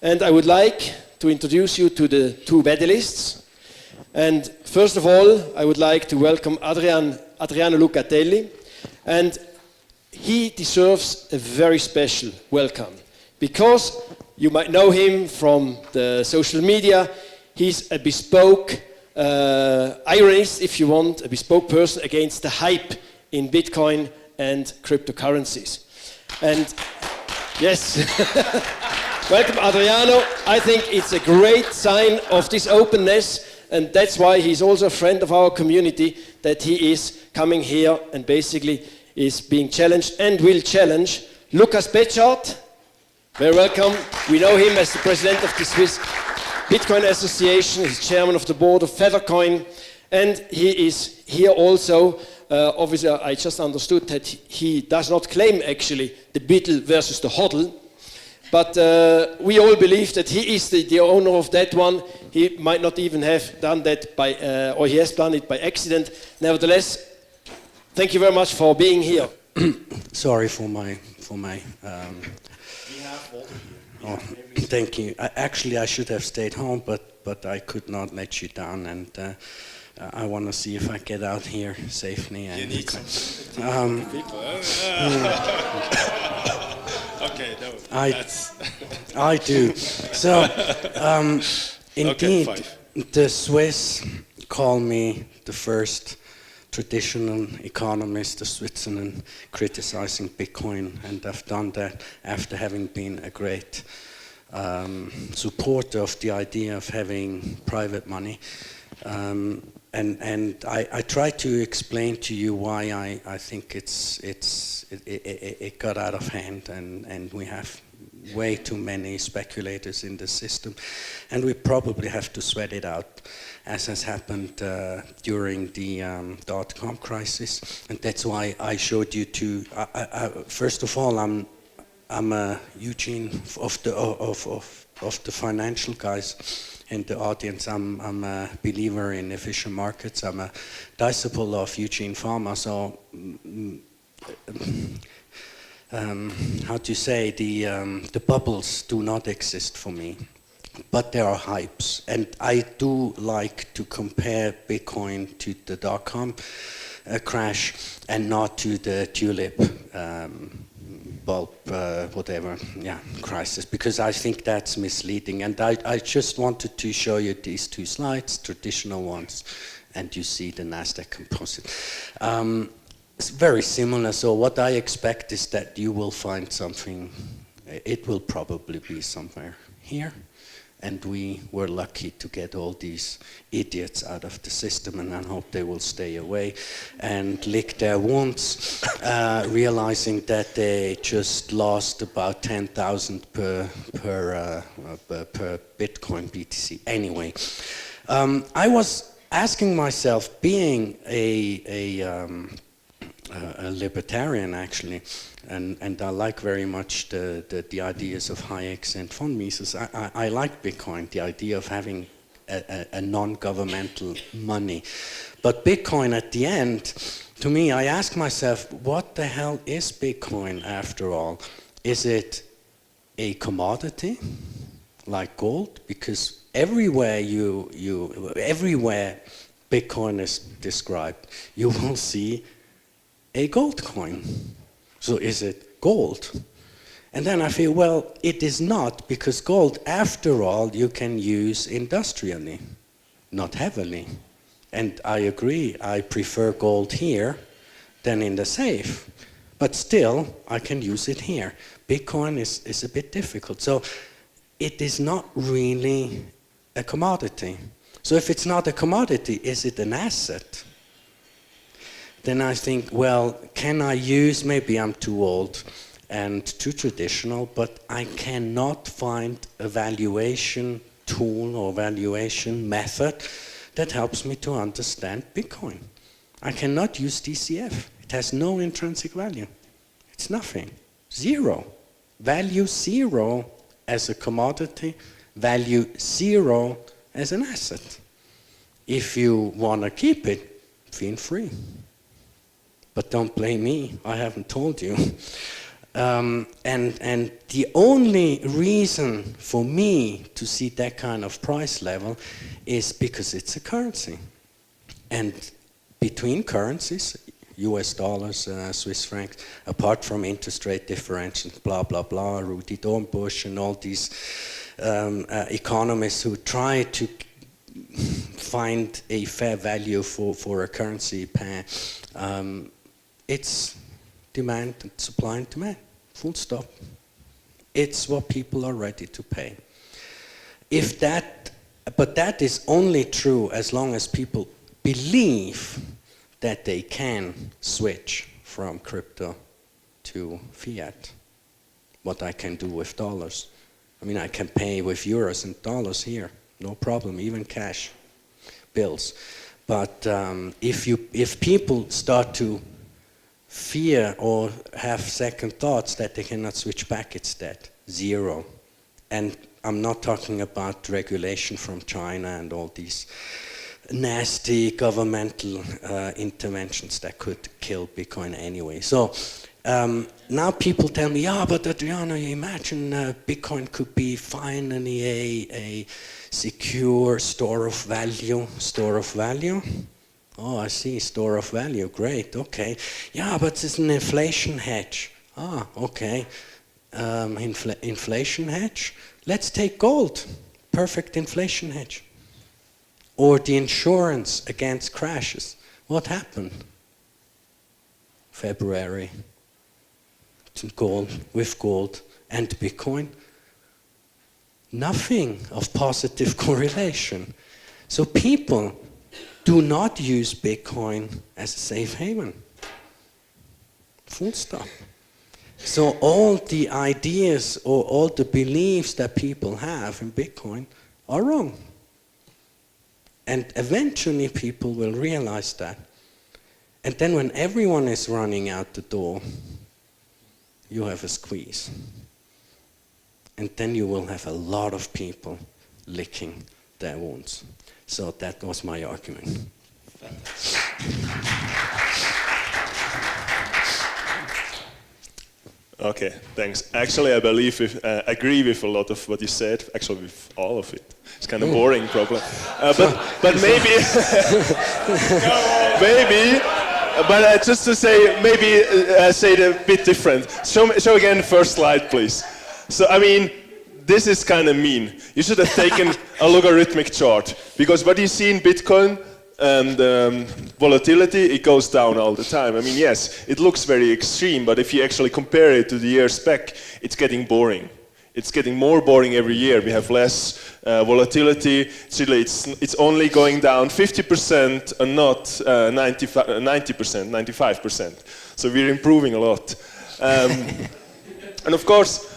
And I would like to introduce you to the two medalists. And first of all, I would like to welcome Adriano Lucatelli. And he deserves a very special welcome because you might know him from the social media. He's a bespoke ironist, if you want, a bespoke person against the hype in Bitcoin and cryptocurrencies. And yes, welcome Adriano. I think it's a great sign of this openness, and that's why he's also a friend of our community, that he is coming here and basically is being challenged and will challenge Betschart. Very welcome. We know him as the president of the Swiss Bitcoin Association. He's chairman of the board of Feathercoin, and he is here also. Obviously, I just understood that he does not claim actually the beetle versus the hodl, but we all believe that he is the owner of that one. He might not even have done that by, or he has done it by accident. Nevertheless, thank you very much for being here. Sorry for my. Oh, thank you. Actually, I should have stayed home, but I could not let you down, and I want to see if I get out here safely. And you need some people. Okay, no. I do. So, indeed, okay, the Swiss call me the first traditional economist of Switzerland criticizing Bitcoin, and I've done that after having been a great supporter of the idea of having private money. And I try to explain to you why I think it got out of hand, and we have way too many speculators in the system, and we probably have to sweat it out, as has happened during the dot-com crisis. And that's why I showed you two. First of all, I'm a Eugene of the financial guys in the audience. I'm a believer in efficient markets. I'm a disciple of Eugene Fama. So, how to say, the bubbles do not exist for me, but there are hypes, and I do like to compare Bitcoin to the dot-com crash and not to the tulip bulb, whatever, crisis, because I think that's misleading. And I just wanted to show you these two slides, traditional ones, and you see the Nasdaq Composite. It's very similar, so what I expect is that you will find something, it will probably be somewhere here, and we were lucky to get all these idiots out of the system, and I hope they will stay away and lick their wounds, realizing that they just lost about 10,000 per Bitcoin BTC. Anyway, I was asking myself, being a libertarian actually, and I like very much the ideas of Hayek's and von Mises. I like Bitcoin, the idea of having a non-governmental money. But Bitcoin at the end, to me, I ask myself, what the hell is Bitcoin after all? Is it a commodity like gold? Because everywhere everywhere Bitcoin is described, you will see a gold coin. So is it gold? And then I feel, well, it is not, because gold, after all, you can use industrially, not heavily. And I agree, I prefer gold here than in the safe. But still, I can use it here. Bitcoin is a bit difficult. So it is not really a commodity. So if it's not a commodity, is it an asset? Then I think, well, can I use, maybe I'm too old and too traditional, but I cannot find a valuation tool or valuation method that helps me to understand Bitcoin. I cannot use DCF. It has no intrinsic value. It's nothing. Zero. Value zero as a commodity, value zero as an asset. If you want to keep it, feel free. But don't blame me, I haven't told you. And the only reason for me to see that kind of price level is because it's a currency. And between currencies, US dollars, Swiss francs, apart from interest rate differentials, blah, blah, blah, Rudi Dornbusch and all these economists who try to find a fair value for a currency pair, it's demand and supply and demand, full stop. It's what people are ready to pay. But that is only true as long as people believe that they can switch from crypto to fiat, what I can do with dollars. I mean, I can pay with euros and dollars here, no problem, even cash bills. But if people start to fear or have second thoughts that they cannot switch back, it's dead, zero. And I'm not talking about regulation from China and all these nasty governmental interventions that could kill Bitcoin anyway. So now people tell me, yeah, but Adriano, you imagine Bitcoin could be finally a secure store of value. Store of value? Oh, I see, store of value, great, okay. Yeah, but it's an inflation hedge. Ah, okay. Inflation hedge? Let's take gold, perfect inflation hedge. Or the insurance against crashes. What happened? February, to gold, with gold and Bitcoin. Nothing of positive correlation. So people do not use Bitcoin as a safe haven. Full stop. So all the ideas or all the beliefs that people have in Bitcoin are wrong. And eventually people will realize that. And then when everyone is running out the door, you have a squeeze. And then you will have a lot of people licking their wounds. So that was my argument. Okay, thanks. Actually, I believe agree with a lot of what you said. Actually, with all of it. It's kind of boring, probably. But maybe, maybe. But just to say, maybe say it a bit different. Show again the first slide, please. So I mean, this is kind of mean. You should have taken a logarithmic chart, because what you see in Bitcoin and volatility, it goes down all the time. I mean, yes, it looks very extreme, but if you actually compare it to the years back, it's getting boring. It's getting more boring every year. We have less volatility. It's only going down 50% and not 90%, 95%. So we're improving a lot. And of course,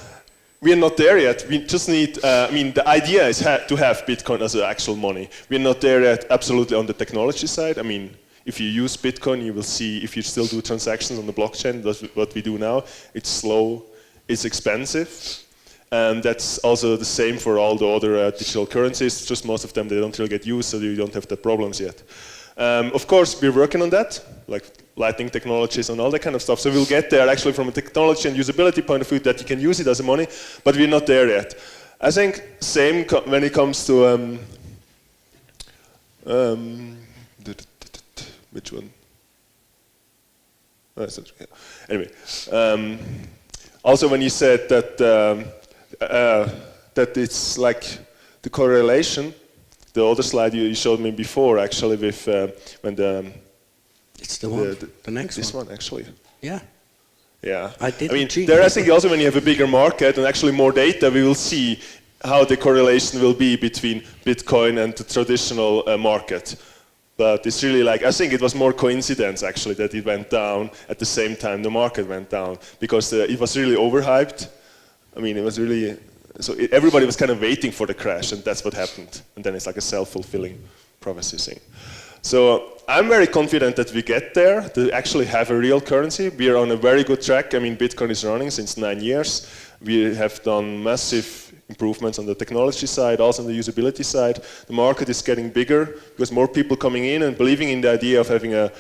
we are not there yet. We just need, I mean, the idea is to have Bitcoin as actual money. We're not there yet absolutely on the technology side. I mean, if you use Bitcoin, you will see if you still do transactions on the blockchain, that's what we do now. It's slow, it's expensive. And that's also the same for all the other digital currencies. Just most of them, they don't really get used, so you don't have the problems yet. Of course, we're working on that, like Lightning technologies and all that kind of stuff. So we'll get there actually from a technology and usability point of view that you can use it as a money, but we're not there yet. I think same when it comes to which one? Oh, anyway, also when you said that that it's like the correlation. The other slide you showed me before, actually, with when the it's the one, the next this one actually. Yeah. Yeah. I mean, there I think also when you have a bigger market and actually more data, we will see how the correlation will be between Bitcoin and the traditional market. But it's really like, I think it was more coincidence actually that it went down at the same time the market went down, because it was really overhyped. I mean, it was really, so everybody was kind of waiting for the crash, and that's what happened. And then it's like a self-fulfilling prophecy thing. So I'm very confident that we get there to actually have a real currency. We are on a very good track. I mean, Bitcoin is running since 9 years. We have done massive improvements on the technology side, also on the usability side. The market is getting bigger because more people coming in and believing in the idea of having a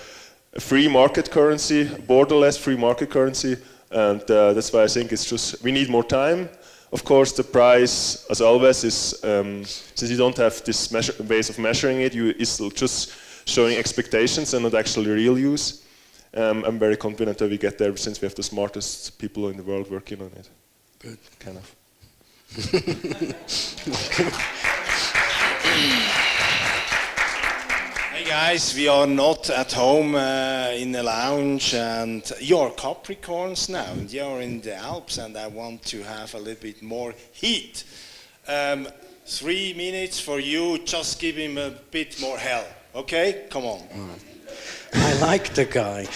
free market currency, borderless free market currency. And that's why I think it's just, we need more time. Of course, the price, as always, is, since you don't have this ways of measuring it, it's just showing expectations and not actually real use. I'm very confident that we get there since we have the smartest people in the world working on it. Good. Kind of. Hey guys, we are not at home in a lounge, and you're Capricorns now, and you're in the Alps, and I want to have a little bit more heat. 3 minutes for you, just give him a bit more hell, okay? Come on. I like the guy.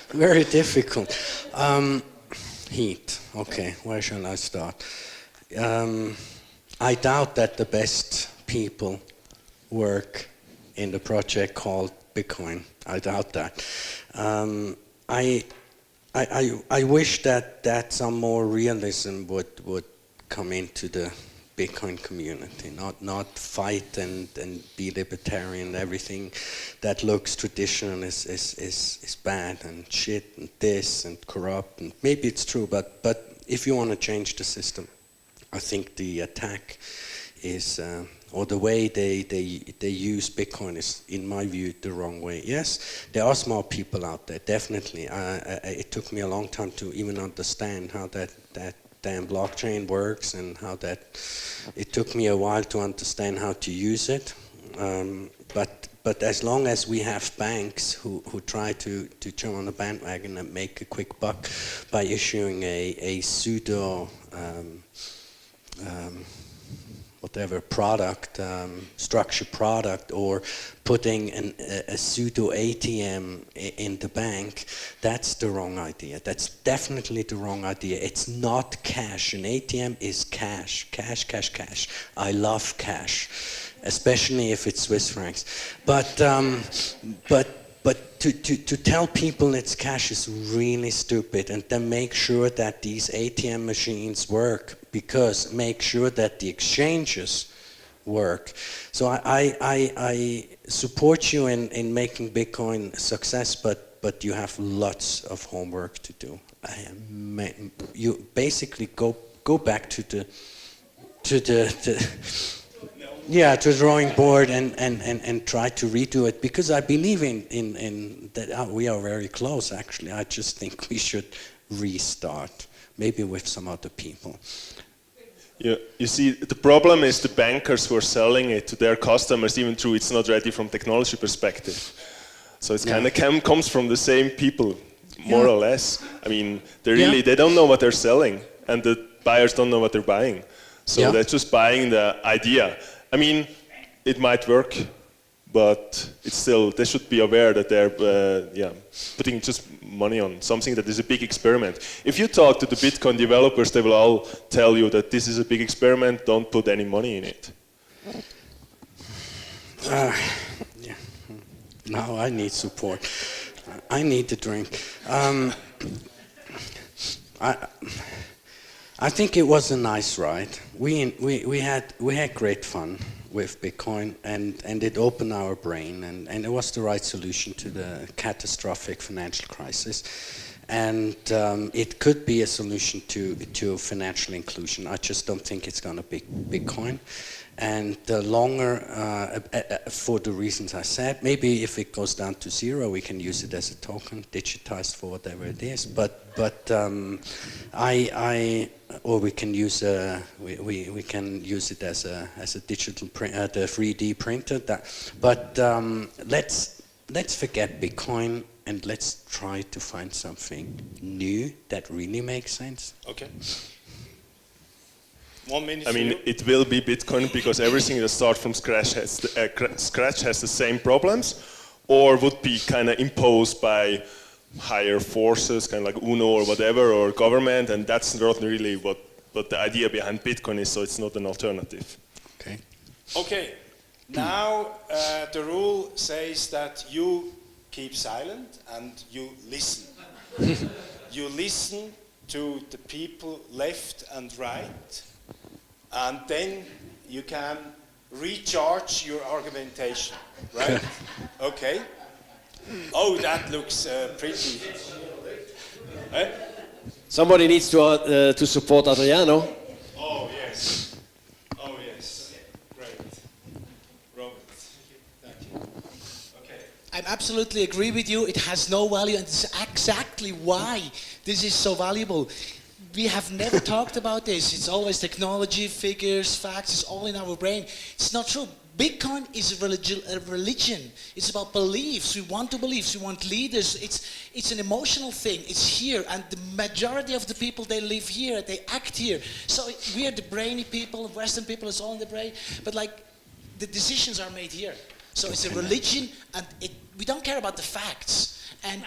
Very difficult. Heat. Okay, where shall I start? I doubt that the best people work in the project called Bitcoin. I doubt that. I wish that some more realism would come into the Bitcoin community, not fight and be libertarian. Everything that looks traditional is bad and shit and this and corrupt, and maybe it's true, but if you want to change the system, I think the attack is or the way they use Bitcoin is, in my view, the wrong way. Yes, there are smart people out there, definitely. It took me a long time to even understand how that damn blockchain works, and how that, it took me a while to understand how to use it. But as long as we have banks who try to jump on the bandwagon and make a quick buck by issuing a pseudo whatever product, structured product, or putting a pseudo ATM in the bank, that's the wrong idea. That's definitely the wrong idea. It's not cash. An ATM is cash. Cash. I love cash, especially if it's Swiss francs. But to tell people it's cash is really stupid, and then make sure that these ATM machines work, because make sure that the exchanges work. So I support you in making Bitcoin a success, but you have lots of homework to do. You basically go back to the drawing board and try to redo it, because I believe in that. We are very close, actually. I just think we should restart, maybe with some other people. Yeah, you see, the problem is the bankers who are selling it to their customers, even though it's not ready from technology perspective. So it's kind of comes from the same people, more or less. I mean, they don't know what they're selling, and the buyers don't know what they're buying. So they're just buying the idea. I mean, it might work, but it's still, they should be aware that they're putting just money on something that is a big experiment. If you talk to the Bitcoin developers, they will all tell you that this is a big experiment, don't put any money in it. Now I need support. I need to drink. I think it was a nice ride. We had great fun with Bitcoin, and it opened our brain, and it was the right solution to the catastrophic financial crisis. And it could be a solution to financial inclusion. I just don't think it's going to be Bitcoin. And the longer, for the reasons I said, maybe if it goes down to zero, we can use it as a token, digitized for whatever it is. But or we can use we can use it as a digital print, the 3D printer. But let's forget Bitcoin, and let's try to find something new that really makes sense. Okay. 1 minute. I mean, it will be Bitcoin, because everything that starts from scratch has the same problems, or would be kind of imposed by higher forces, kind of like UNO or whatever, or government, and that's not really what the idea behind Bitcoin is, so it's not an alternative. Okay. Okay. Now the rule says that you keep silent and you listen. You listen to the people left and right, and then you can recharge your argumentation, right? Okay. Oh, that looks pretty. Eh? Somebody needs to support Adriano. Oh, yes. Oh, yes. Great. Robert. Thank you. Okay. I absolutely agree with you. It has no value, and this is exactly why this is so valuable. We have never talked about this. It's always technology, figures, facts. It's all in our brain. It's not true. Bitcoin is a religion. It's about beliefs. We want to believe. We want leaders. It's an emotional thing. It's here, and the majority of the people, they live here. They act here. So we are the brainy people. Western people is all in the brain. But like, the decisions are made here. So it's a religion, and we don't care about the facts. And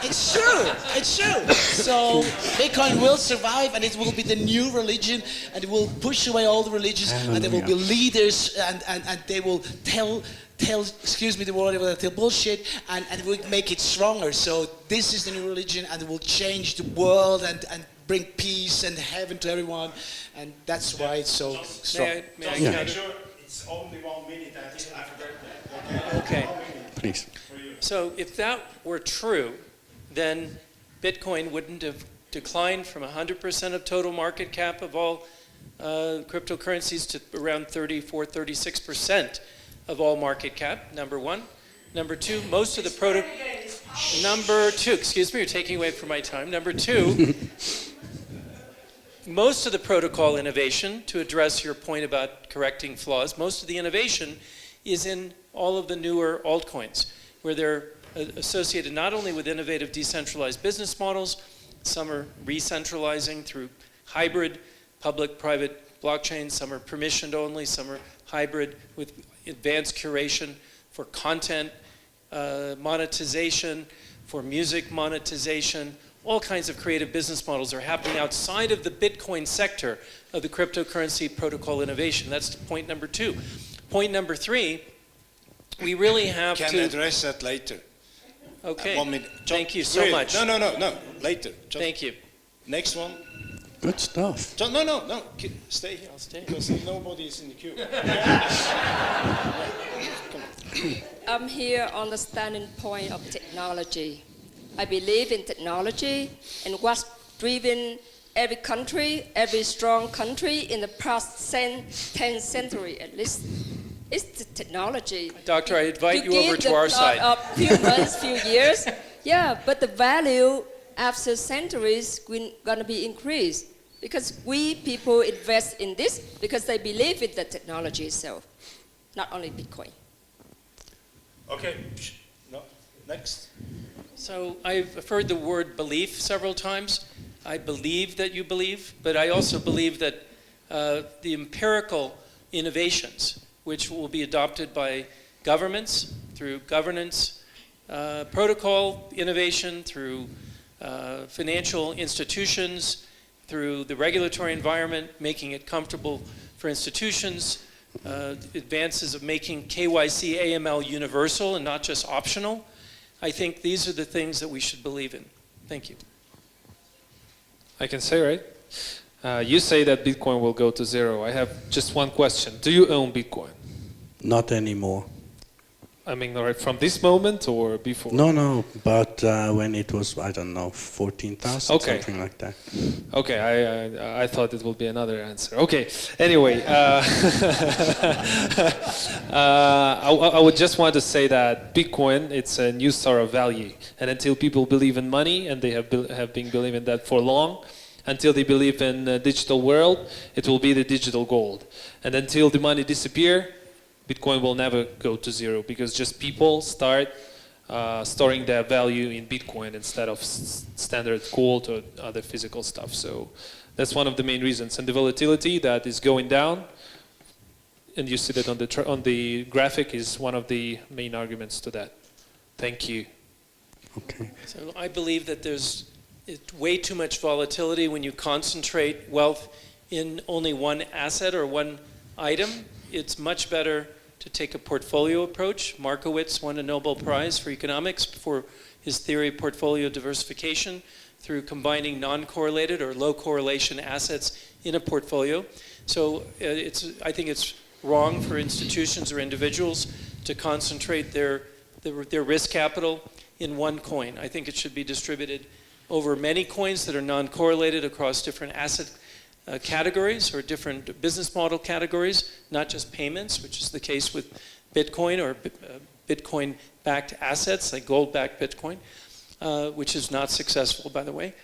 it's true. It's true. So Bitcoin will survive, and it will be the new religion, and it will push away all the religions, and there will be leaders, and they will tell excuse me the word, they will tell bullshit, and it will make it stronger. So this is the new religion, and it will change the world and bring peace and heaven to everyone, and that's why it's so strong. May I make sure it's only 1 minute until I forgot that. Okay. Please. So if that were true, then Bitcoin wouldn't have declined from 100% of total market cap of all cryptocurrencies to around 34, 36% of all market cap, number one. Number two, most of the Number two, excuse me, you're taking away from my time. Number two, most of the protocol innovation, to address your point about correcting flaws, most of the innovation is in all of the newer altcoins, where they're associated not only with innovative decentralized business models, some are re-centralizing through hybrid public-private blockchains, some are permissioned only, some are hybrid with advanced curation for content monetization, for music monetization. All kinds of creative business models are happening outside of the Bitcoin sector of the cryptocurrency protocol innovation. That's point number two. Point number three, we really have Can address that later. Okay. 1 minute. Thank you so much. No. Later. Thank you. Next one. Good stuff. No. Stay here. I'll stay. Because nobody is in the queue. I'm here on the standing point of technology. I believe in technology, and what's driven every country, every strong country in the past 10th century at least, is the technology. Doctor, I invite you over to our side. A few months, few years. Yeah, but the value after centuries going to be increased because we people invest in this because they believe in the technology itself, not only Bitcoin. Okay. No. Next. So I've heard the word belief several times. I believe that you believe, but I also believe that the empirical innovations, which will be adopted by governments through governance, protocol innovation, through financial institutions, through the regulatory environment, making it comfortable for institutions, advances of making KYC AML universal and not just optional. I think these are the things that we should believe in. Thank you. I can say, right? You say that Bitcoin will go to zero. I have just one question. Do you own Bitcoin? Not anymore. I mean, right from this moment or before? No, but when it was, I don't know, 14,000, okay. Something like that. Okay, I thought it would be another answer. Okay, anyway, I would just want to say that Bitcoin, it's a new store of value. And until people believe in money, and they have been believing that for long, until they believe in the digital world, it will be the digital gold. And until the money disappear, Bitcoin will never go to zero because just people start storing their value in Bitcoin instead of standard gold or other physical stuff. So that's one of the main reasons. And the volatility that is going down, and you see that on the graphic, is one of the main arguments to that. Thank you. Okay. So I believe that there's way too much volatility when you concentrate wealth in only one asset or one item. It's much better to take a portfolio approach. Markowitz won a Nobel Prize for economics for his theory of portfolio diversification through combining non-correlated or low correlation assets in a portfolio. So I think it's wrong for institutions or individuals to concentrate their their risk capital in one coin. I think it should be distributed over many coins that are non-correlated across different asset categories or different business model categories, not just payments, which is the case with Bitcoin or Bitcoin-backed assets, like gold-backed Bitcoin, which is not successful, by the way.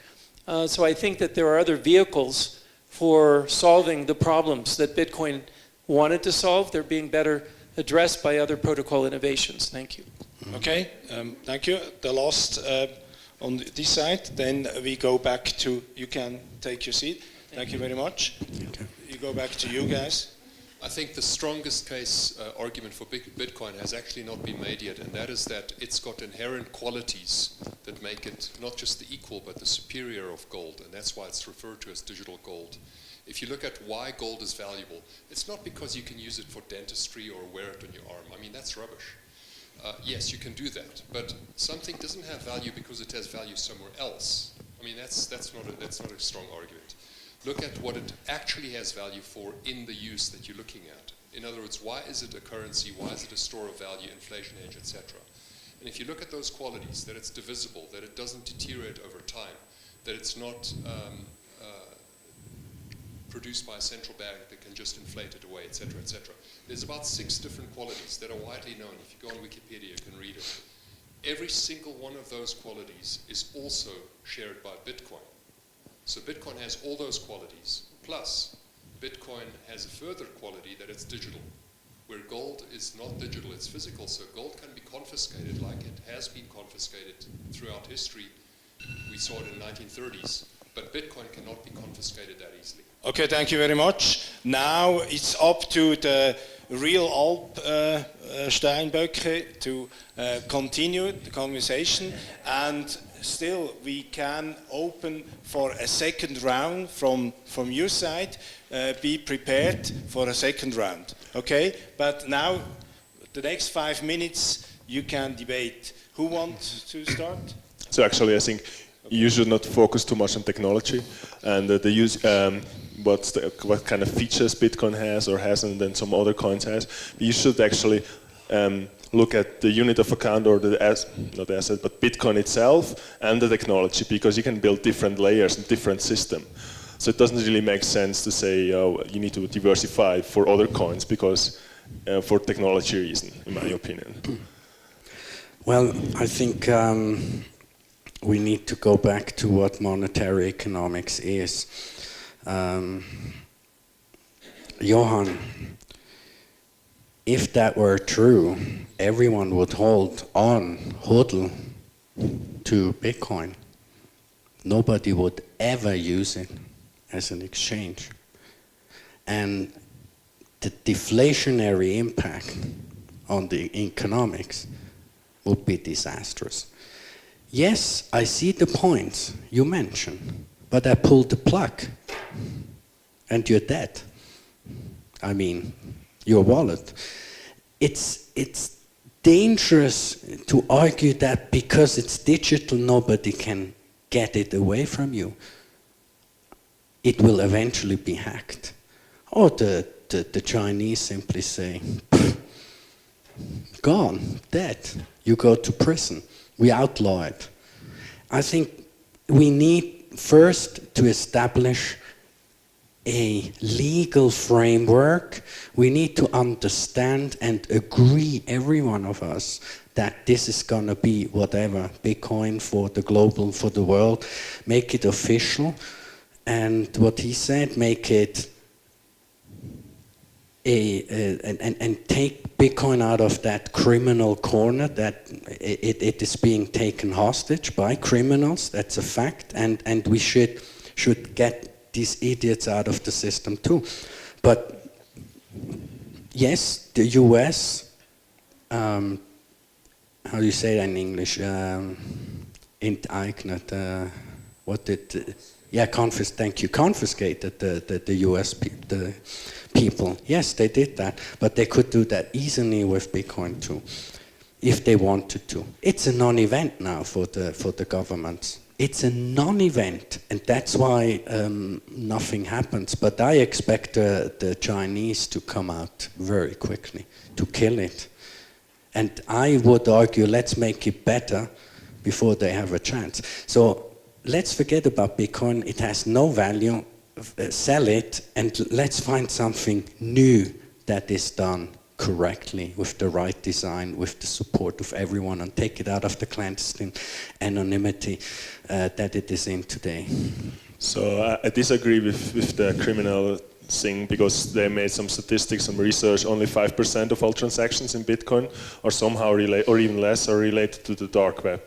So I think that there are other vehicles for solving the problems that Bitcoin wanted to solve. They're being better addressed by other protocol innovations. Thank you. Okay, thank you. The last on this side, then we go back to, you can take your seat. Thank you very much. Okay. You go back to you guys. I think the strongest case argument for Bitcoin has actually not been made yet, and that is that it's got inherent qualities that make it not just the equal but the superior of gold, and that's why it's referred to as digital gold. If you look at why gold is valuable, it's not because you can use it for dentistry or wear it on your arm. I mean, that's rubbish. Yes, you can do that, but something doesn't have value because it has value somewhere else. I mean, that's not a strong argument. Look at what it actually has value for in the use that you're looking at. In other words, why is it a currency? Why is it a store of value, inflation hedge, etc.? And if you look at those qualities, that it's divisible, that it doesn't deteriorate over time, that it's not produced by a central bank that can just inflate it away, etc., etc. There's about 6 different qualities that are widely known. If you go on Wikipedia, you can read it. Every single one of those qualities is also shared by Bitcoin. So Bitcoin has all those qualities, plus Bitcoin has a further quality that it's digital, where gold is not digital, it's physical, so gold can be confiscated like it has been confiscated throughout history. We saw it in the 1930s, but Bitcoin cannot be confiscated that easily. Okay, thank you very much. Now it's up to the real Alp Steinböcke to continue the conversation, and still we can open for a second round from your side. Be prepared for a second round, okay? But now the next 5 minutes you can debate. Who wants to start? So actually I think you should not focus too much on technology and the use what kind of features Bitcoin has or hasn't and some other coins has. You should actually look at the unit of account or not the asset, but Bitcoin itself and the technology, because you can build different layers and different systems. So it doesn't really make sense to say you need to diversify for other coins because for technology reason, in my opinion. Well, I think we need to go back to what monetary economics is. Johan, if that were true, everyone would hodl to Bitcoin. Nobody would ever use it as an exchange. And the deflationary impact on the economics would be disastrous. Yes, I see the points you mentioned, but I pulled the plug and you're dead. I mean, your wallet. It's dangerous to argue that because it's digital, nobody can get it away from you. It will eventually be hacked. Or the Chinese simply say, gone, dead. You go to prison. We outlaw it. I think we need first to establish a legal framework. We need to understand and agree, every one of us, that this is going to be whatever, Bitcoin for the global, for the world. Make it official. And what he said, make it and take Bitcoin out of that criminal corner that it is being taken hostage by criminals. That's a fact, and we should get these idiots out of the system too. But yes, the US, how do you say that in English? Enteignet. Thank you. Confiscated the US the people. Yes, they did that, but they could do that easily with Bitcoin too, if they wanted to. It's a non-event now for the governments. It's a non-event, and that's why nothing happens. But I expect the Chinese to come out very quickly to kill it. And I would argue, let's make it better before they have a chance. So let's forget about Bitcoin. It has no value. Sell it, and let's find something new that is done correctly, with the right design, with the support of everyone, and take it out of the clandestine anonymity that it is in today. So I disagree with the criminal thing, because they made some statistics, some research. Only 5% of all transactions in Bitcoin are somehow related, or even less, are related to the dark web.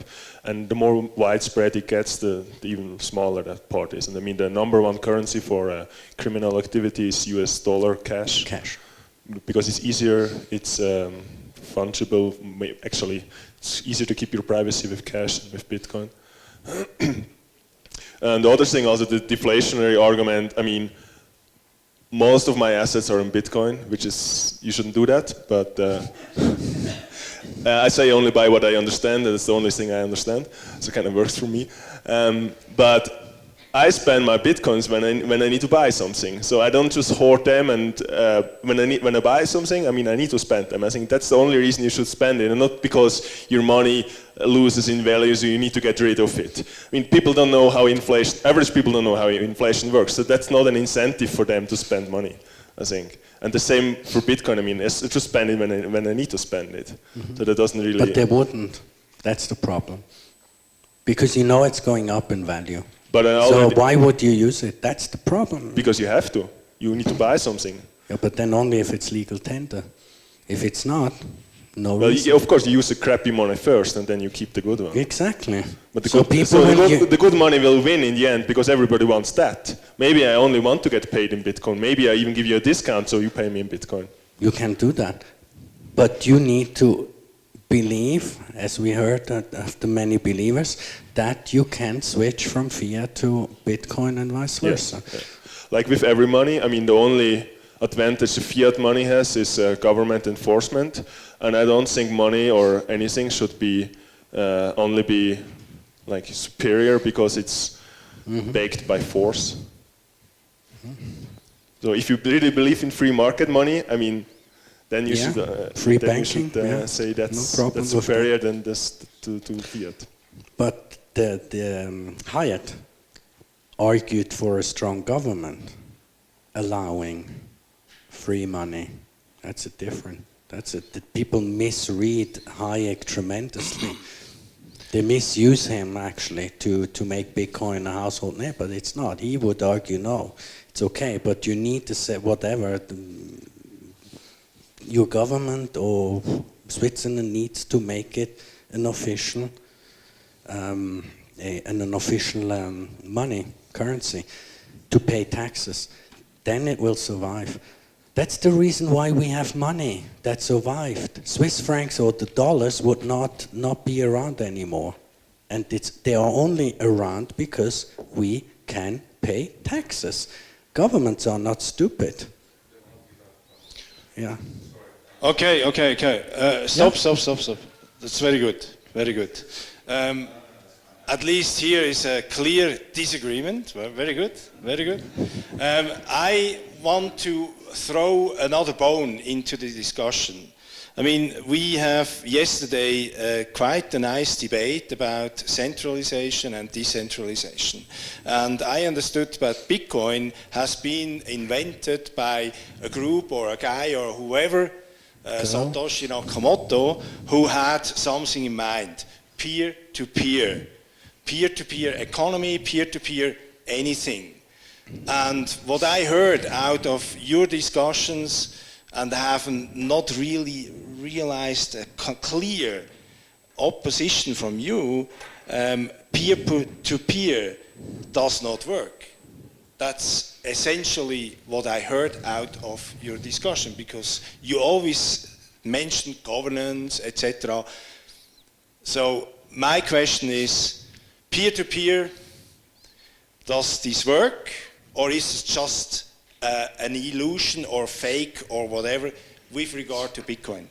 And the more widespread it gets, the even smaller that part is. And I mean, the number one currency for criminal activity is US dollar cash. Because it's easier, it's fungible. Actually, it's easier to keep your privacy with cash than with Bitcoin. And the other thing, also the deflationary argument. I mean, most of my assets are in Bitcoin, which is, you shouldn't do that, but I say only buy what I understand, and it's the only thing I understand, so it kind of works for me. But I spend my Bitcoins when I need to buy something, so I don't just hoard them, and when I buy something, I mean, I need to spend them. I think that's the only reason you should spend it, and not because your money loses in value, so you need to get rid of it. I mean, people don't know how average people don't know how inflation works, so that's not an incentive for them to spend money, I think. And the same for Bitcoin. I mean, it's just spend it when I need to spend it. Mm-hmm. So that doesn't really... But they wouldn't. That's the problem. Because you know it's going up in value. But so why would you use it? That's the problem. Because you have to. You need to buy something. Yeah, but then only if it's legal tender. If it's not, no well, reason. Of course, you use the crappy money first, and then you keep the good one. Exactly. But the good money will win in the end, because everybody wants that. Maybe I only want to get paid in Bitcoin. Maybe I even give you a discount, so you pay me in Bitcoin. You can do that. But you need to believe, as we heard of the many believers, that you can switch from fiat to Bitcoin and vice versa. Yes. Yeah. Like with every money, I mean, the only advantage the fiat money has is government enforcement, and I don't think money or anything should be only be like superior because it's backed by force. So if you really believe in free market money, I mean, then you should free banking. Say that's superior than this to fiat. But the Hyatt argued for a strong government allowing free money. That's a different. The people misread Hayek tremendously. They misuse him actually to make Bitcoin a household name, but it's not. He would argue no, it's okay, but you need to say whatever. Your government or Switzerland needs to make it an official, money currency to pay taxes. Then it will survive. That's the reason why we have money that survived. Swiss francs or the dollars would not be around anymore, and they are only around because we can pay taxes. Governments are not stupid. Yeah. Okay. Stop. That's very good. Very good. At least here is a clear disagreement. Well, very good. I want to throw another bone into the discussion. I mean, we have yesterday quite a nice debate about centralization and decentralization. And I understood that Bitcoin has been invented by a group or a guy or whoever, Satoshi Nakamoto, who had something in mind: peer-to-peer. Peer-to-peer economy, peer-to-peer anything. And what I heard out of your discussions, and have not really realized a clear opposition from you, peer-to-peer does not work. That's essentially what I heard out of your discussion, because you always mentioned governance, etc. So my question is, peer-to-peer, does this work, or is it just an illusion or fake or whatever with regard to Bitcoin?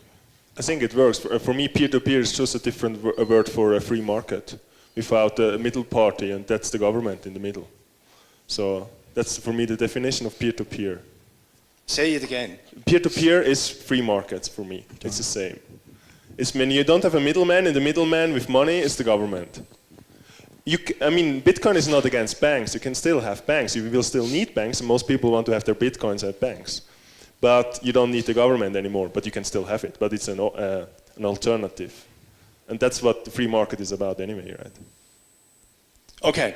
I think it works. For me, peer-to-peer is just a different word for a free market without a middle party, and that's the government in the middle. So that's for me the definition of peer-to-peer. Say it again. Peer-to-peer is free markets for me. It's the same. It's when you don't have a middleman, and the middleman with money is the government. I mean, Bitcoin is not against banks. You can still have banks. You will still need banks, and most people want to have their Bitcoins at banks. But you don't need the government anymore, but you can still have it. But it's an alternative. And that's what the free market is about anyway, right? Okay.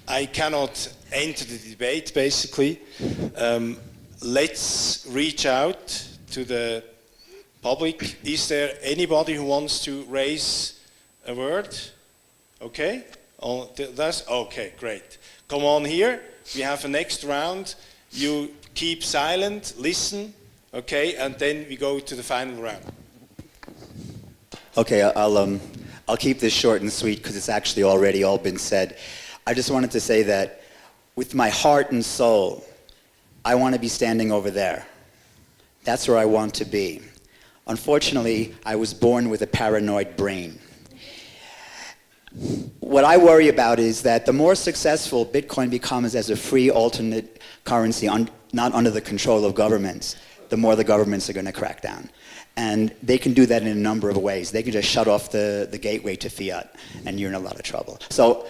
I cannot enter the debate, basically. Let's reach out to the public. Is there anybody who wants to raise a word? Okay. Okay, great. Come on here. We have a next round. You keep silent, listen, okay, and then we go to the final round. Okay, I'll keep this short and sweet because it's actually already all been said. I just wanted to say that with my heart and soul, I want to be standing over there. That's where I want to be. Unfortunately, I was born with a paranoid brain. What I worry about is that the more successful Bitcoin becomes as a free alternate currency, not under the control of governments, the more the governments are going to crack down. And they can do that in a number of ways. They can just shut off the gateway to fiat, and you're in a lot of trouble. So,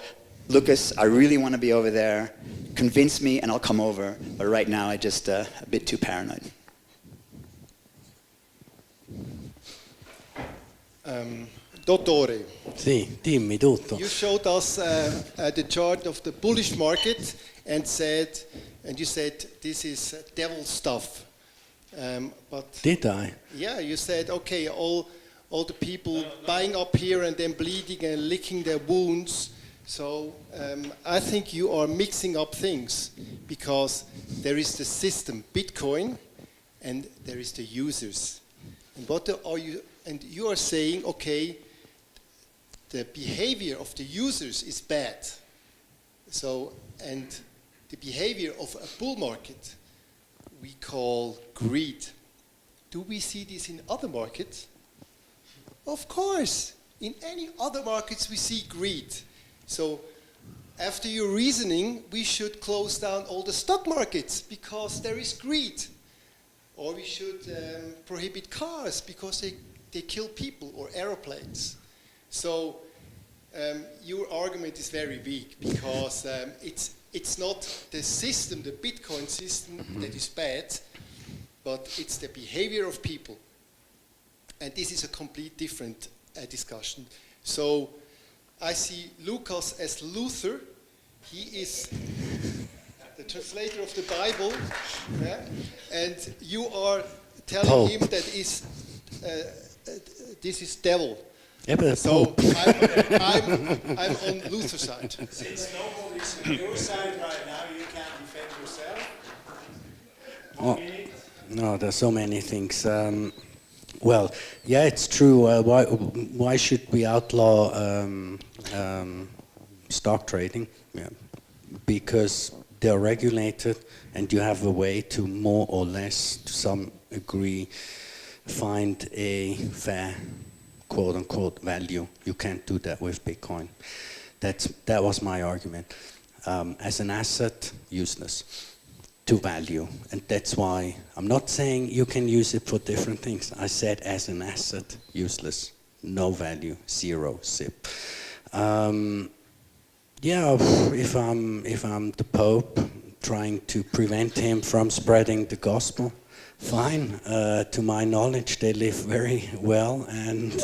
Lucas, I really want to be over there. Convince me, and I'll come over. But right now, I'm just a bit too paranoid. Dottore, Sì, dimmi tutto. you showed us the chart of the bullish market and you said this is devil stuff. But Did I? yeah, you said okay, all the people buying up here and then bleeding and licking their wounds. So I think you are mixing up things because there is the system Bitcoin and there is the users. And what are you? And you are saying okay, the behavior of the users is bad. So and the behavior of a bull market we call greed. Do we see this in other markets? Of course. In any other markets we see greed. So after your reasoning, we should close down all the stock markets because there is greed. Or we should prohibit cars because they kill people, or aeroplanes. So your argument is very weak because it's not the system, the Bitcoin system, that is bad, but it's the behavior of people. And this is a complete different discussion. So I see Lucas as Luther. He is the translator of the Bible, yeah? And you are telling Pope. him that this is devil. Yeah, but So I'm on Luther's side. Since nobody's on your side right now, you can't defend yourself. Oh, no, there's so many things. Well, yeah, it's true. Why should we outlaw stock trading? Yeah. Because they're regulated, and you have a way to more or less, to some degree, find a fair, quote-unquote, value. You can't do that with Bitcoin. That was my argument. As an asset, useless. To value, and that's why I'm not saying you can use it for different things. I said as an asset, useless, no value, zero, zip. Yeah, if I'm the Pope, trying to prevent him from spreading the gospel, fine. To my knowledge, they live very well and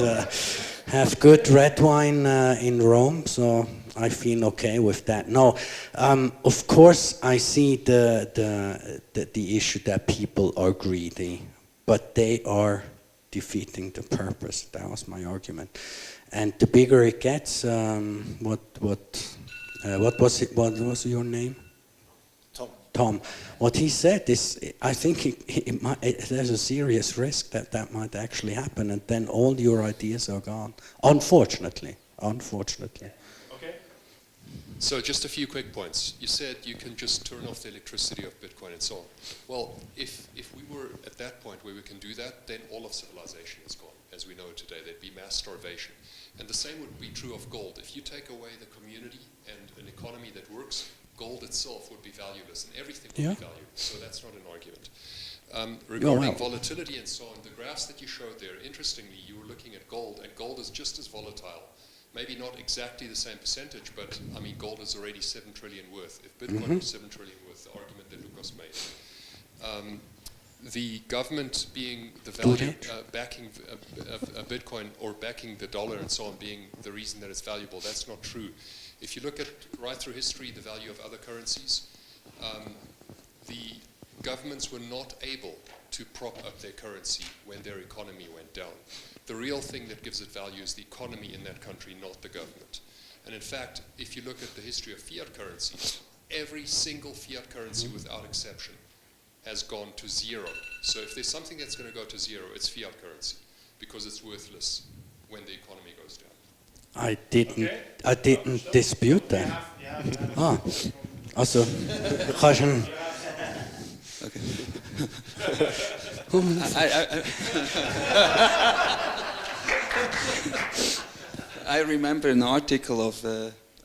have good red wine in Rome, so I feel okay with that. No, of course I see the issue that people are greedy, but they are defeating the purpose. That was my argument. And the bigger it gets, what was it? What was your name? Tom. What he said is, I think there's a serious risk that might actually happen, and then all your ideas are gone. Unfortunately. Okay. So just a few quick points. You said you can just turn off the electricity of Bitcoin and so on. Well, if we were at that point where we can do that, then all of civilization is gone, as we know it today. There'd be mass starvation. And the same would be true of gold. If you take away the community and an economy that works, gold itself would be valueless, and everything would be valueless. So that's not an argument. Regarding volatility and so on, the graphs that you showed there, interestingly, you were looking at gold, and gold is just as volatile. Maybe not exactly the same percentage, but I mean, gold is already 7 trillion worth. If Bitcoin was 7 trillion worth, the argument that Lucas made. The government being the value, backing Bitcoin or backing the dollar and so on being the reason that it's valuable, that's not true. If you look at right through history, the value of other currencies, the governments were not able to prop up their currency when their economy went down. The real thing that gives it value is the economy in that country, not the government. And in fact, if you look at the history of fiat currencies, every single fiat currency without exception has gone to zero. So if there's something that's going to go to zero, it's fiat currency, because it's worthless when the economy goes down. I didn't dispute that. Also, Okay. I remember an article of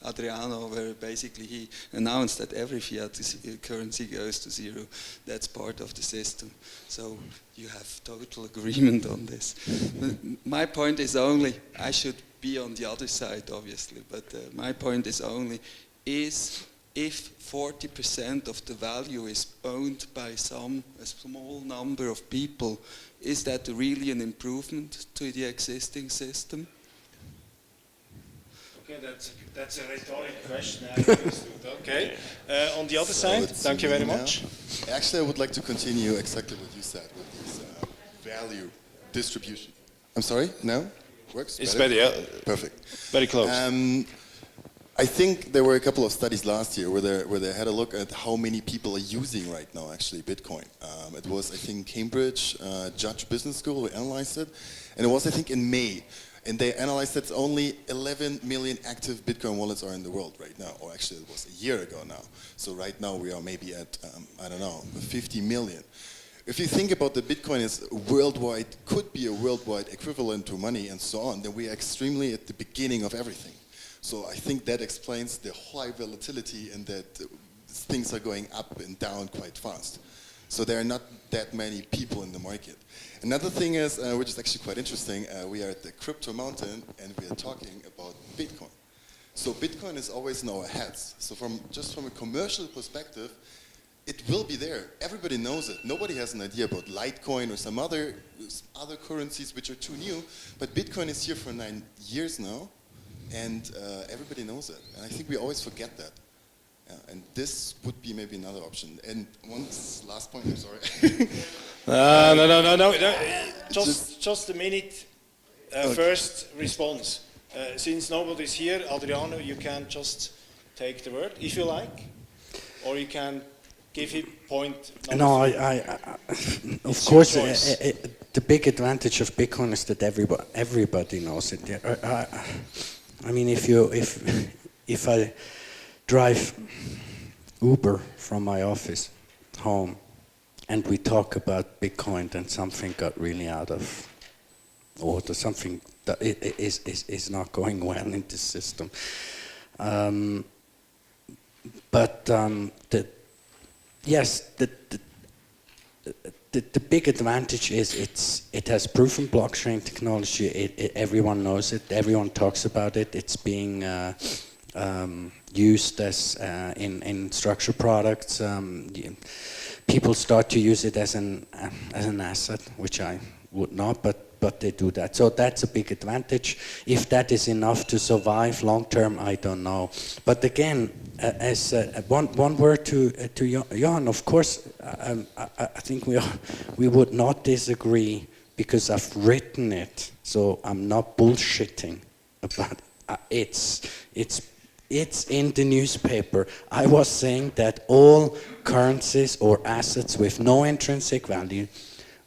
Adriano where basically he announced that every fiat currency goes to zero. That's part of the system. So you have total agreement on this. My point is only, I should be on the other side obviously, but my point is only, if 40% of the value is owned by a small number of people, is that really an improvement to the existing system? Okay, that's a rhetoric question. I understood. Okay. On the other side, thank you very much. Actually, I would like to continue exactly what you said with this value distribution. I'm sorry? No? Works? It's better, yeah. Perfect. Very close. I think there were a couple of studies last year where they had a look at how many people are using right now actually Bitcoin. It was, I think, Cambridge Judge Business School who analyzed it, and it was, I think, in May. And they analyzed that only 11 million active Bitcoin wallets are in the world right now, or actually it was a year ago now. So right now we are maybe at, I don't know, 50 million. If you think about the Bitcoin as worldwide, could be a worldwide equivalent to money and so on, then we are extremely at the beginning of everything. So I think that explains the high volatility and that things are going up and down quite fast. So there are not that many people in the market. Another thing is, which is actually quite interesting, we are at the crypto mountain and we are talking about Bitcoin. So Bitcoin is always in our heads. So just from a commercial perspective, it will be there. Everybody knows it. Nobody has an idea about Litecoin or some other currencies which are too new. But Bitcoin is here for 9 years now. And everybody knows it. And I think we always forget that. Yeah, and this would be maybe another option. And one last point, I'm sorry. No. Just a minute. Okay. First response. Since nobody's here, Adriano, you can just take the word if you like. Or you can give him point. No, of course, the big advantage of Bitcoin is that everybody knows it. I mean, if I drive Uber from my office home and we talk about Bitcoin, then something got really out of order, something that is not going well in this system. The big advantage is it has proven blockchain technology. Everyone knows it. Everyone talks about it. It's being used as in structured products. People start to use it as an asset, which I would not, but they do that. So that's a big advantage. If that is enough to survive long term, I don't know. But again, as one word to Johan, of course, I think we would not disagree because I've written it, so I'm not bullshitting about it. It's in the newspaper. I was saying that all currencies or assets with no intrinsic value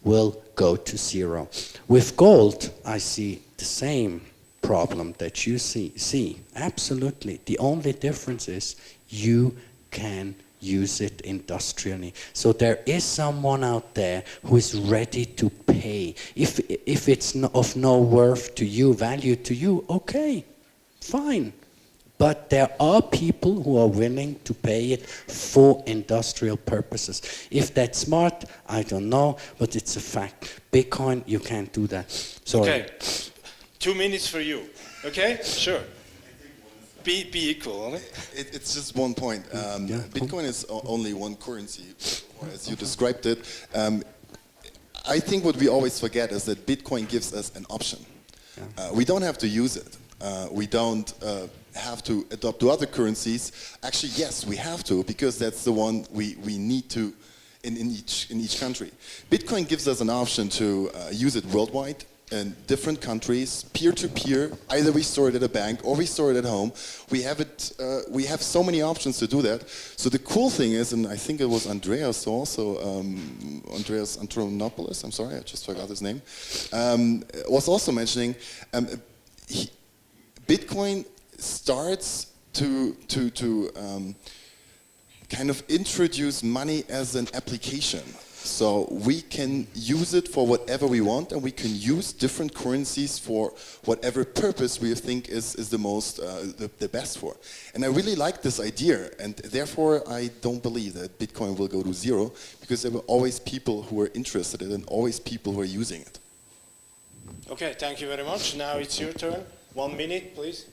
will go to zero. With gold, I see the same problem that you see. Absolutely. The only difference is you can use it industrially. So there is someone out there who is ready to pay. If it's of no worth to you, value to you, okay, fine. But there are people who are willing to pay it for industrial purposes. If that's smart, I don't know, but it's a fact. Bitcoin, you can't do that. Sorry. Okay, 2 minutes for you. Okay, sure. Be equal, huh? It's just one point. Bitcoin is only one currency, as you described it. I think what we always forget is that Bitcoin gives us an option. We don't have to use it. We don't have to adopt to other currencies. Actually, yes, we have to, because that's the one we need to in each country. Bitcoin gives us an option to use it worldwide, in different countries, peer-to-peer. Either we store it at a bank or we store it at home. We have it. We have so many options to do that. So the cool thing is, and I think it was Andreas also, Andreas Antonopoulos, I'm sorry, I just forgot his name, was also mentioning Bitcoin starts to kind of introduce money as an application. So we can use it for whatever we want, and we can use different currencies for whatever purpose we think is the most, the best for. And I really like this idea, and therefore I don't believe that Bitcoin will go to zero, because there were always people who were interested in it and always people who are using it. Okay, thank you very much. Now it's your turn. 1 minute, please.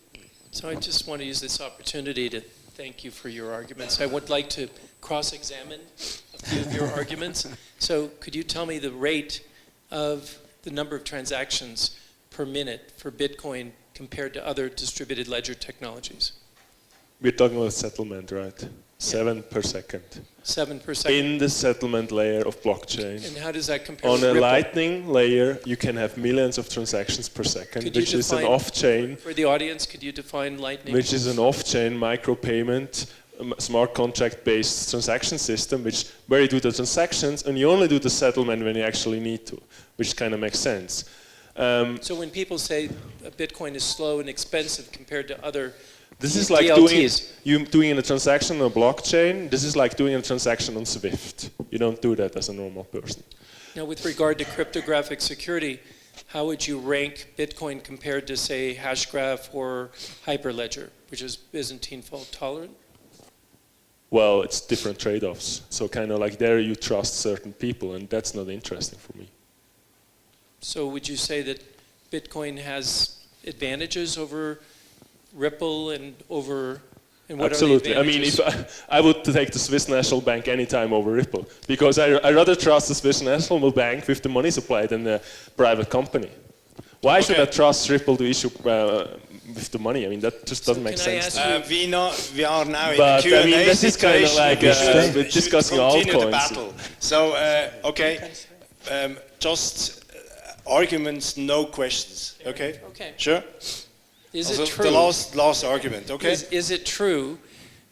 So I just want to use this opportunity to thank you for your arguments. I would like to cross-examine a few of your arguments. So could you tell me the rate of the number of transactions per minute for Bitcoin compared to other distributed ledger technologies? We're talking about settlement, right? 7 per second. 7 per second. In the settlement layer of blockchain. And how does that compare On with a Ripple? Lightning layer, you can have millions of transactions per second, which is an off-chain. For the audience, could you define Lightning? Which is an off-chain micropayment, smart contract-based transaction system, where you do the transactions and you only do the settlement when you actually need to, which kind of makes sense. So when people say Bitcoin is slow and expensive compared to other This is like doing a transaction on a blockchain. This is like doing a transaction on Swift. You don't do that as a normal person. Now, with regard to cryptographic security, how would you rank Bitcoin compared to, say, Hashgraph or Hyperledger, which is Byzantine fault tolerant? Well, it's different trade-offs. So kind of like there you trust certain people, and that's not interesting for me. So would you say that Bitcoin has advantages over Ripple and over... And what Absolutely. Are the I mean, advantages? if I would take the Swiss National Bank anytime over Ripple, because I rather trust the Swiss National Bank with the money supply than a private company. Why should I trust Ripple to issue with the money? I mean, that just doesn't make sense. We are now in But, the Q&A I mean, this is kind of situation. like we're discussing continue the altcoins. battle. So, okay, just arguments, no questions. Okay? Okay. Sure? Is Also, it true? the last argument, okay? Is it true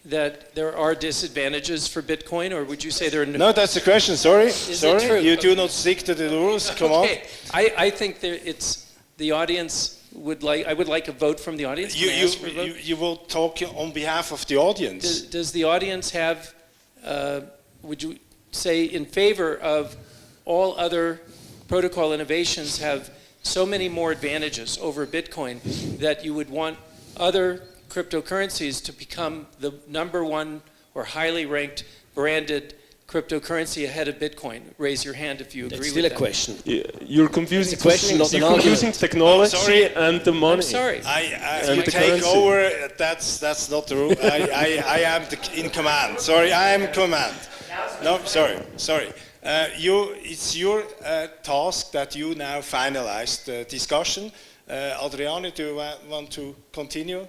that there are disadvantages for Bitcoin, or would you say there are No, that's the question. Sorry. Is Sorry. it true? You do not stick to the rules. Come okay. I think the audience would like. I would like a vote from the audience. Can I ask for a vote? You will talk on behalf of the audience. Does the audience have? Would you say in favor of all other protocol innovations have so many more advantages over Bitcoin that you would want other cryptocurrencies to become the #1 or highly ranked branded cryptocurrency ahead of Bitcoin? Raise your hand if you agree with that. Still a question. You're confusing question, not an argument. confusing technology and the money. I'm sorry. You take over. That's not the rule. I am in command. Sorry, I am in command. No, sorry. It's your task that you now finalize the discussion. Adriano, do you want to continue,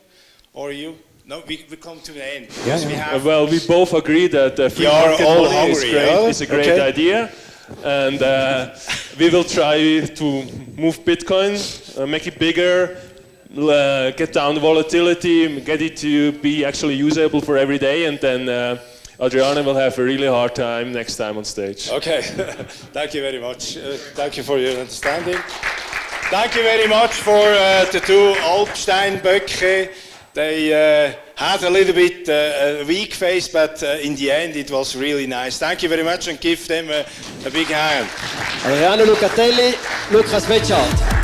or you? No, we come to the end. Well, we both agree that free market money is a great idea, and we will try to move Bitcoin, make it bigger, get down the volatility, get it to be actually usable for every day, and then Adriano will have a really hard time next time on stage. Okay, thank you very much. Thank you for your understanding. Thank you very much for the two Alpsteinböcke. They had a little bit a weak face, but in the end it was really nice. Thank you very much, and give them a big hand. Adriano Lucatelli, Lucas Betschart.